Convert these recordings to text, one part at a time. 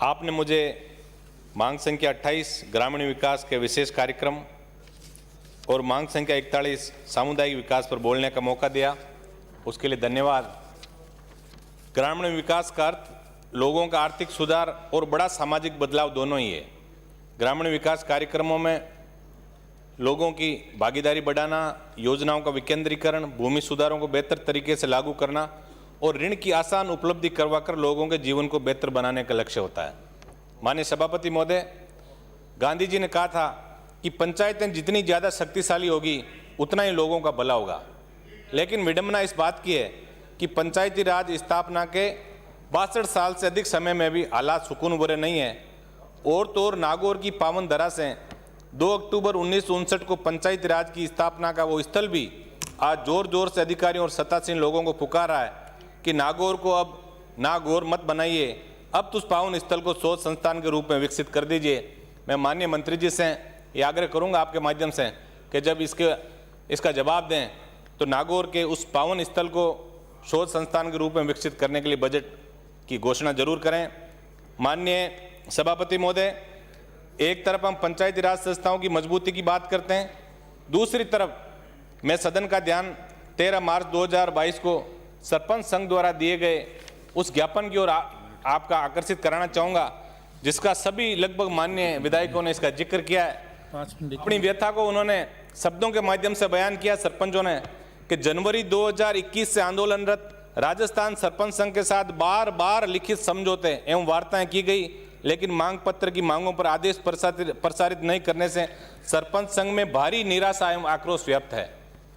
आपने मुझे मांग संख्या 28 ग्रामीण विकास के विशेष कार्यक्रम और मांग संख्या 41 सामुदायिक विकास पर बोलने का मौका दिया, उसके लिए धन्यवाद। ग्रामीण विकास का अर्थ लोगों का आर्थिक सुधार और बड़ा सामाजिक बदलाव दोनों ही है। ग्रामीण विकास कार्यक्रमों में लोगों की भागीदारी बढ़ाना, योजनाओं का विकेंद्रीकरण, भूमि सुधारों को बेहतर तरीके से लागू करना और ऋण की आसान उपलब्धि करवाकर लोगों के जीवन को बेहतर बनाने का लक्ष्य होता है। माननीय सभापति महोदय, गांधी जी ने कहा था कि पंचायतें जितनी ज़्यादा शक्तिशाली होगी उतना ही लोगों का भला होगा, लेकिन विडंबना इस बात की है कि पंचायती राज स्थापना के 62 साल से अधिक समय में भी हालात सुकून भरे नहीं है। और तो और नागौर की पावन धरा से 2 अक्टूबर 1959 को पंचायती राज की स्थापना का वो स्थल भी आज जोर जोर से अधिकारियों और सत्तासीन लोगों को पुकार रहा है कि नागौर को अब नागौर मत बनाइए, अब तो उस पावन स्थल को शोध संस्थान के रूप में विकसित कर दीजिए। मैं माननीय मंत्री जी से ये आग्रह करूंगा आपके माध्यम से कि जब इसका जवाब दें तो नागौर के उस पावन स्थल को शोध संस्थान के रूप में विकसित करने के लिए बजट की घोषणा जरूर करें। माननीय सभापति महोदय, एक तरफ हम पंचायती राज संस्थाओं की मजबूती की बात करते हैं, दूसरी तरफ मैं सदन का ध्यान 13 मार्च 2022 को सरपंच संघ द्वारा दिए गए उस ज्ञापन की ओर आपका आकर्षित कराना चाहूँगा, जिसका सभी लगभग माननीय विधायकों ने इसका जिक्र किया है। अपनी व्यथा को उन्होंने शब्दों के माध्यम से बयान किया सरपंचों ने कि जनवरी 2021 से आंदोलनरत राजस्थान सरपंच संघ के साथ बार बार लिखित समझौते एवं वार्ताएं की गई, लेकिन मांग पत्र की मांगों पर आदेश प्रसारित नहीं करने से सरपंच संघ में भारी निराशा एवं आक्रोश व्याप्त है।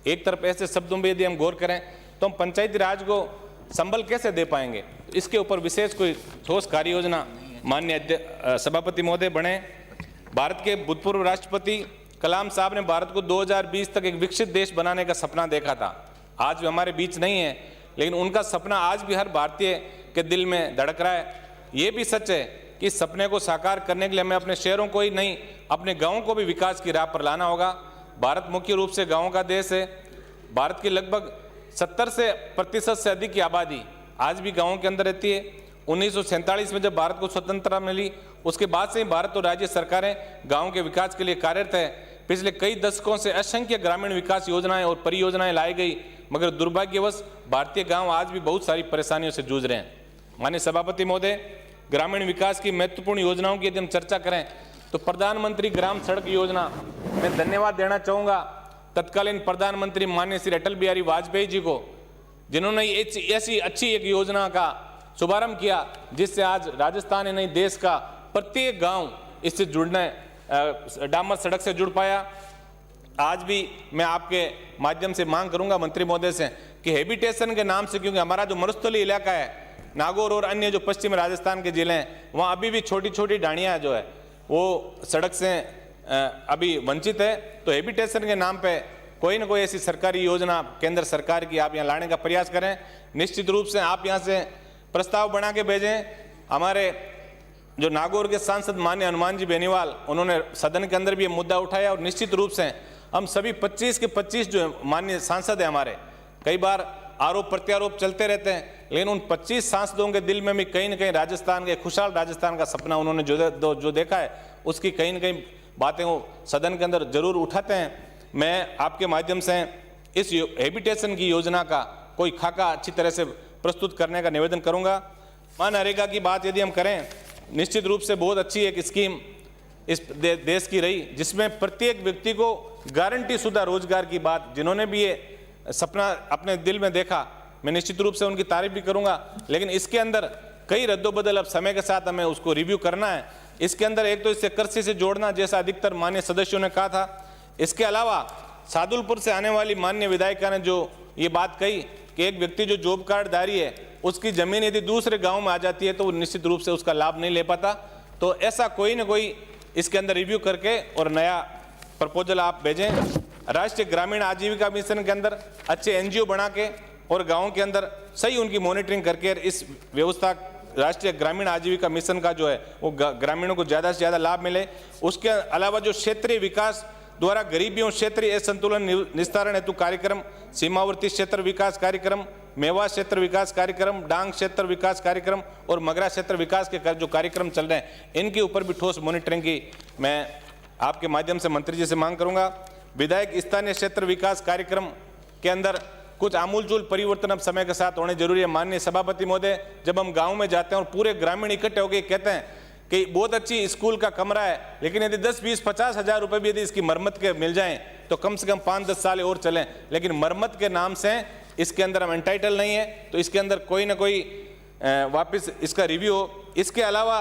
एक तरफ ऐसे शब्दों में यदि हम गौर करें तो हम पंचायती राज को संबल कैसे दे पाएंगे? इसके ऊपर विशेष कोई ठोस कार्य योजना माननीय सभापति महोदय बने। भारत के भूतपूर्व राष्ट्रपति कलाम साहब ने भारत को 2020 तक एक विकसित देश बनाने का सपना देखा था। आज भी हमारे बीच नहीं है, लेकिन उनका सपना आज भी हर भारतीय के दिल में धड़क रहा है। ये भी सच है कि इस सपने को साकार करने के लिए हमें अपने शहरों को ही नहीं, अपने गाँवों को भी विकास की राह पर लाना होगा। भारत मुख्य रूप से गाँवों का देश है। भारत की लगभग 70% से अधिक की आबादी आज भी गाँवों के अंदर रहती है। 1947 में जब भारत को स्वतंत्रता मिली, उसके बाद से ही भारत और राज्य सरकारें गाँव के विकास के लिए कार्यरत है। पिछले कई दशकों से असंख्य ग्रामीण विकास योजनाएं और परियोजनाएं लाई गई, मगर दुर्भाग्यवश भारतीय गांव आज भी बहुत सारी परेशानियों से जूझ रहे हैं। माननीय सभापति महोदय, ग्रामीण विकास की महत्वपूर्ण योजनाओं की यदि हम चर्चा करें तो प्रधानमंत्री ग्राम सड़क योजना में धन्यवाद देना चाहूँगा तत्कालीन प्रधानमंत्री माननीय श्री अटल बिहारी वाजपेयी जी को, जिन्होंने ऐसी अच्छी एक योजना का शुभारंभ किया जिससे आज राजस्थान ही नहीं देश का प्रत्येक गाँव इससे जुड़ने डामर सड़क से जुड़ पाया। आज भी मैं आपके माध्यम से मांग करूंगा मंत्री महोदय से कि हैबिटेशन के नाम से, क्योंकि हमारा जो मरुस्थलीय इलाका है नागौर और अन्य जो पश्चिम राजस्थान के जिले हैं, वहाँ अभी भी छोटी छोटी ढाणियाँ जो है वो सड़क से अभी वंचित है। तो हैबिटेशन के नाम पे कोई ना कोई ऐसी सरकारी योजना केंद्र सरकार की आप यहाँ लाने का प्रयास करें। निश्चित रूप से आप यहाँ से प्रस्ताव बना के भेजें। हमारे जो नागौर के सांसद माननीय हनुमान जी बेनीवाल, उन्होंने सदन के अंदर भी ये मुद्दा उठाया और निश्चित रूप से हम सभी 25 के 25 जो माननीय सांसद हैं हमारे, कई बार आरोप प्रत्यारोप चलते रहते हैं, लेकिन उन 25 सांसदों के दिल में भी कहीं ना कहीं राजस्थान के खुशहाल राजस्थान का सपना उन्होंने जो देखा है, उसकी कहीं ना कहीं बातें वो सदन के अंदर जरूर उठाते हैं। मैं आपके माध्यम से इस हैबिटेशन की योजना का कोई खाका अच्छी तरह से प्रस्तुत करने का निवेदन करूँगा। मनरेगा की बात यदि हम करें, निश्चित रूप से बहुत अच्छी एक स्कीम इस देश की रही, जिसमें प्रत्येक व्यक्ति को गारंटी शुदा रोजगार की बात, जिन्होंने भी ये सपना अपने दिल में देखा, मैं निश्चित रूप से उनकी तारीफ भी करूंगा। लेकिन इसके अंदर कई रद्दोबदल अब समय के साथ हमें उसको रिव्यू करना है। इसके अंदर एक तो इसे कृषि से जोड़ना, जैसा अधिकतर मान्य सदस्यों ने कहा था। इसके अलावा सादुलपुर से आने वाली मान्य विधायिका ने जो ये बात कही कि एक व्यक्ति जो जॉब कार्डधारी है, उसकी जमीन यदि दूसरे गांव में आ जाती है तो वो निश्चित रूप से उसका लाभ नहीं ले पाता। तो ऐसा कोई ना कोई इसके अंदर रिव्यू करके और नया प्रपोजल आप भेजें। राष्ट्रीय ग्रामीण आजीविका मिशन के अंदर अच्छे एनजीओ बना के और गाँव के अंदर सही उनकी मॉनिटरिंग करके इस व्यवस्था राष्ट्रीय ग्रामीण आजीविका मिशन का जो है वो ग्रामीणों को ज़्यादा से ज़्यादा लाभ मिले। उसके अलावा जो क्षेत्रीय विकास द्वारा गरीबी और क्षेत्रीय असंतुलन निस्तारण हेतु कार्यक्रम, सीमावर्ती क्षेत्र विकास कार्यक्रम, मेवा क्षेत्र विकास कार्यक्रम, डांग क्षेत्र विकास कार्यक्रम और मगरा क्षेत्र विकास के जो कार्यक्रम चल रहे हैं, इनके ऊपर भी ठोस मॉनिटरिंग की मैं आपके माध्यम से मंत्री जी से मांग करूंगा। विधायक स्थानीय क्षेत्र विकास कार्यक्रम के अंदर कुछ आमूलचूल परिवर्तन अब समय के साथ होने जरूरी है। माननीय सभापति महोदय, जब हम गांव में जाते हैं और पूरे ग्रामीण इकट्ठे होकर कहते हैं कि बहुत अच्छी स्कूल का कमरा है, लेकिन यदि 10, 20, 50 हज़ार रुपए भी यदि इसकी मरम्मत के मिल जाएं तो कम से कम 5-10 साल और चलें, लेकिन मरम्मत के नाम से इसके अंदर हम एंटाइटल नहीं है, तो इसके अंदर कोई ना कोई वापस इसका रिव्यू हो। इसके अलावा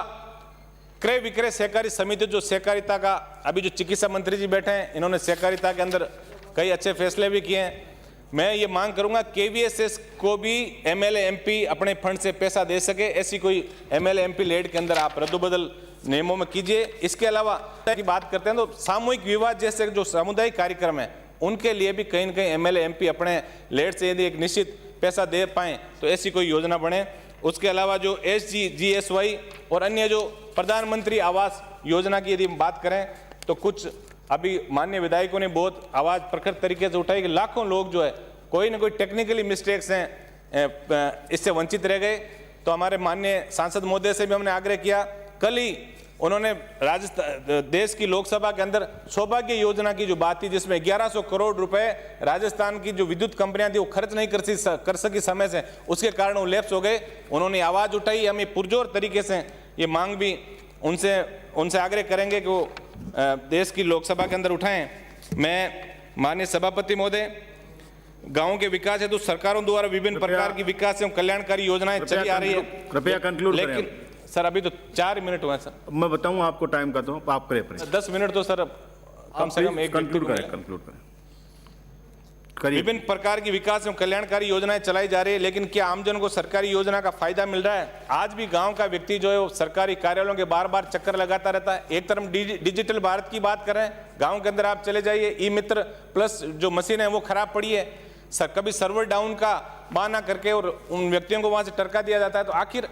क्रय विक्रय सहकारी समिति, जो सहकारिता का अभी जो चिकित्सा मंत्री जी बैठे हैं, इन्होंने सहकारिता के अंदर कई अच्छे फैसले भी किए हैं। मैं ये मांग करूंगा KVSS को भी MLA MP अपने फंड से पैसा दे सके, ऐसी कोई MLA MP लेड के अंदर आप रद्दबदल नियमों में कीजिए। इसके अलावा की बात करते हैं तो सामूहिक विवाह जैसे जो सामुदायिक कार्यक्रम है, उनके लिए भी कहीं न कहीं MLA MP अपने लेड से यदि एक निश्चित पैसा दे पाएँ तो ऐसी कोई योजना बने। उसके अलावा जो SGGSY और अन्य जो प्रधानमंत्री आवास योजना की यदि बात करें तो कुछ अभी माननीय विधायकों ने बहुत आवाज प्रखर तरीके से उठाई कि लाखों लोग जो है कोई ना कोई टेक्निकली मिस्टेक्स हैं, इससे वंचित रह गए। तो हमारे माननीय सांसद महोदय से भी हमने आग्रह किया। कल ही उन्होंने राजस्थान देश की लोकसभा के अंदर सौभाग्य योजना की जो बात थी, जिसमें 1100 करोड़ रुपए राजस्थान की जो विद्युत कंपनियां थी वो खर्च नहीं कर सकी समय से, उसके कारण वो लैप्स हो गए। उन्होंने आवाज उठाई, हमें पुरजोर तरीके से ये मांग भी उनसे आग्रह करेंगे कि वो देश की लोकसभा के अंदर उठाएं। मैं माननीय सभापति महोदय, गांवों के विकास हेतु सरकारों द्वारा विभिन्न प्रकार की विकास एवं कल्याणकारी योजनाएं चली आ रही है। कृपया कंक्लूड करें। लेकिन सर अभी तो 4 मिनट हुए सर। मैं बताऊं आपको टाइम का, तो आप करें 10 मिनट तो सर कम से कम एक कंक्लूड करें। विभिन्न प्रकार की विकास एवं कल्याणकारी योजनाएं चलाई जा रही है, लेकिन क्या आमजन को सरकारी योजना का फायदा मिल रहा है? आज भी गांव का व्यक्ति जो है वो सरकारी कार्यालयों के बार बार चक्कर लगाता रहता है। एक तरफ डिजिटल भारत की बात करें, गांव के अंदर आप चले जाइए, ई-मित्र प्लस जो मशीन है वो खराब पड़ी है, कभी सर्वर डाउन का बहाना करके और उन व्यक्तियों को वहां से टरका दिया जाता है। तो आखिर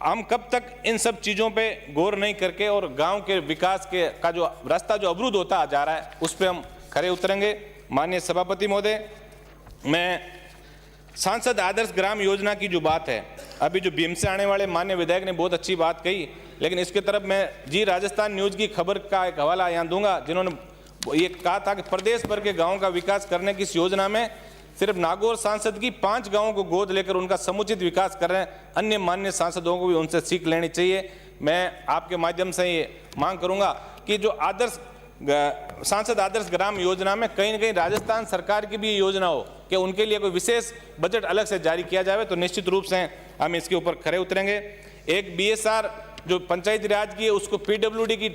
हम कब तक इन सब चीजों पे गौर नहीं करके और गांव के विकास का जो रास्ता जो अवरुद्ध होता जा रहा है उस पर हम खरे उतरेंगे। माननीय सभापति महोदय, मैं सांसद आदर्श ग्राम योजना की जो बात है, अभी जो भीम से आने वाले माननीय विधायक ने बहुत अच्छी बात कही, लेकिन इसकी तरफ मैं जी राजस्थान न्यूज की खबर का एक हवाला यहाँ दूंगा, जिन्होंने ये कहा था कि प्रदेश भर के गाँव का विकास करने की इस योजना में सिर्फ नागौर सांसद की 5 गांवों को गोद लेकर उनका समुचित विकास कर रहे हैं। अन्य माननीय सांसदों को भी उनसे सीख लेनी चाहिए। मैं आपके माध्यम से ये मांग करूंगा कि जो सांसद आदर्श ग्राम योजना में कहीं न कहीं राजस्थान सरकार की भी योजना हो कि उनके लिए कोई विशेष बजट अलग से जारी किया जाए, तो निश्चित रूप से हम इसके ऊपर खरे उतरेंगे। एक BSR जो पंचायती राज की है उसको PWD की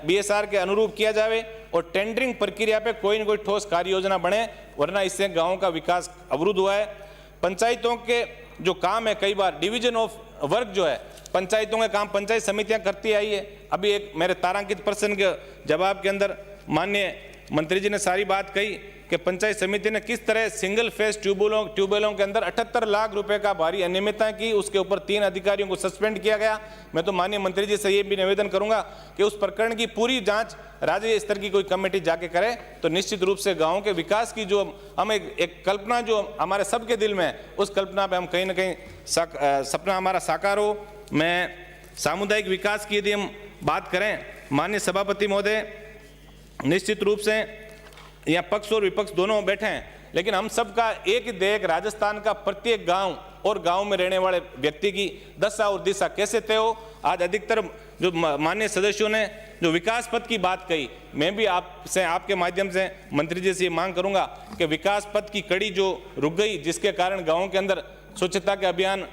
BSR के अनुरूप किया जाए और टेंडरिंग प्रक्रिया पे कोई न कोई ठोस कार्य योजना बने, वरना इससे गाँव का विकास अवरुद्ध हुआ है। पंचायतों के जो काम है, कई बार डिवीजन ऑफ वर्क जो है पंचायतों के काम पंचायत समितियां करती आई है। अभी एक मेरे तारांकित प्रश्न के जवाब के अंदर माननीय मंत्री जी ने सारी बात कही कि पंचायत समिति ने किस तरह सिंगल फेस ट्यूबवेलों के अंदर 78 लाख रुपए का भारी अनियमितता की, उसके ऊपर 3 अधिकारियों को सस्पेंड किया गया। मैं तो माननीय मंत्री जी से ये भी निवेदन करूंगा कि उस प्रकरण की पूरी जांच राज्य स्तर की कोई कमेटी जाके करे, तो निश्चित रूप से गाँव के विकास की जो हम एक कल्पना जो हमारे सबके दिल में है, उस कल्पना पर हम कहीं ना कहीं सपना हमारा साकार हो। मैं सामुदायिक विकास की यदि हम बात करें, माननीय सभापति महोदय, निश्चित रूप से यहाँ पक्ष और विपक्ष दोनों बैठे हैं, लेकिन हम सबका एक ही ध्येय, राजस्थान का प्रत्येक गांव और गांव में रहने वाले व्यक्ति की दशा और दिशा कैसे तय हो। आज अधिकतर जो माननीय सदस्यों ने जो विकास पथ की बात कही, मैं भी आपसे आपके माध्यम से मंत्री जी से ये मांग करूंगा कि विकास पथ की कड़ी जो रुक गई, जिसके कारण गाँव के अंदर स्वच्छता के अभियान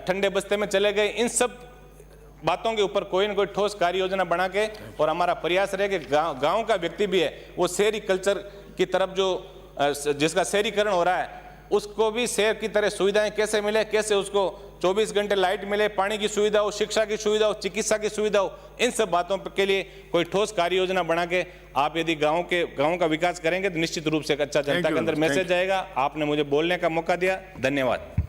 ठंडे बस्ते में चले गए, इन सब बातों के ऊपर कोई न कोई ठोस कार्य योजना बना के, और हमारा प्रयास रहे कि गांव का व्यक्ति भी है वो शहरी कल्चर की तरफ जो जिसका शहरीकरण हो रहा है उसको भी शहर की तरह सुविधाएं कैसे मिले, कैसे उसको 24 घंटे लाइट मिले, पानी की सुविधा हो, शिक्षा की सुविधा हो, चिकित्सा की सुविधा हो, इन सब बातों के लिए कोई ठोस कार्य योजना बना के आप यदि गाँव का विकास करेंगे तो निश्चित रूप से एक अच्छा जनता के अंदर मैसेज जाएगा। आपने मुझे बोलने का मौका दिया, धन्यवाद।